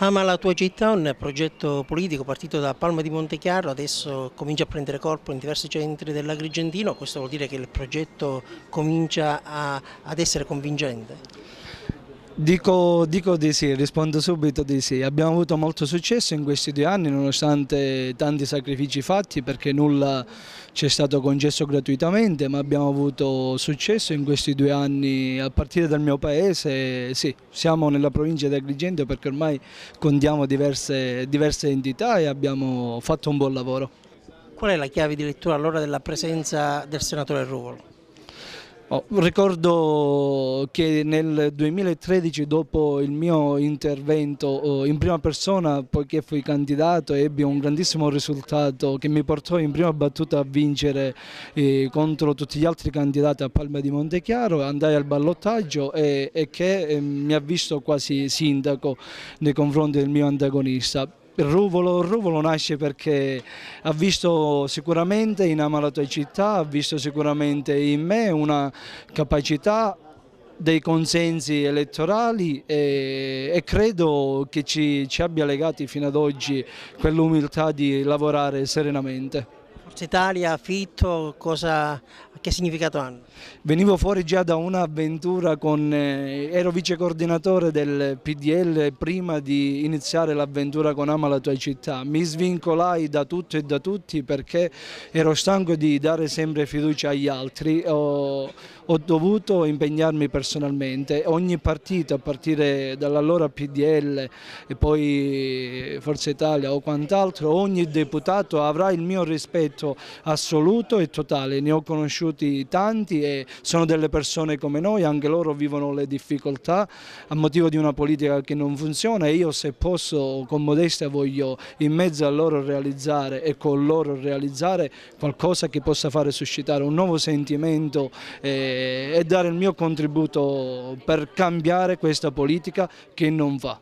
Ama la tua città, un progetto politico partito da Palma di Montechiaro, adesso comincia a prendere corpo in diversi centri dell'Agrigentino, questo vuol dire che il progetto comincia ad essere convincente? Dico di sì, rispondo subito di sì. Abbiamo avuto molto successo in questi 2 anni nonostante tanti sacrifici fatti perché nulla ci è stato concesso gratuitamente, ma abbiamo avuto successo in questi 2 anni a partire dal mio paese. Sì, siamo nella provincia di Agrigento perché ormai contiamo diverse entità e abbiamo fatto un buon lavoro. Qual è la chiave di lettura allora della presenza del senatore Ruvolo? Ricordo che nel 2013, dopo il mio intervento in prima persona, poiché fui candidato, ebbi un grandissimo risultato che mi portò in prima battuta a vincere contro tutti gli altri candidati a Palma di Montechiaro, andai al ballottaggio e che mi ha visto quasi sindaco nei confronti del mio antagonista. Ruvolo nasce perché ha visto sicuramente in Ama la tua città, ha visto sicuramente in me una capacità dei consensi elettorali e credo che ci abbia legati fino ad oggi quell'umiltà di lavorare serenamente. Forza Italia, Fitto, che significato hanno? Venivo fuori già da un'avventura ero vice coordinatore del PDL prima di iniziare l'avventura con Ama la tua città. Mi svincolai da tutto e da tutti perché ero stanco di dare sempre fiducia agli altri. Ho dovuto impegnarmi personalmente. Ogni partito, a partire dall'allora PDL e poi Forza Italia o quant'altro, ogni deputato avrà il mio rispetto assoluto e totale. Ne ho conosciuti tanti e sono delle persone come noi, anche loro vivono le difficoltà a motivo di una politica che non funziona e io, se posso, con modestia voglio in mezzo a loro realizzare e con loro realizzare qualcosa che possa fare suscitare un nuovo sentimento e dare il mio contributo per cambiare questa politica che non va.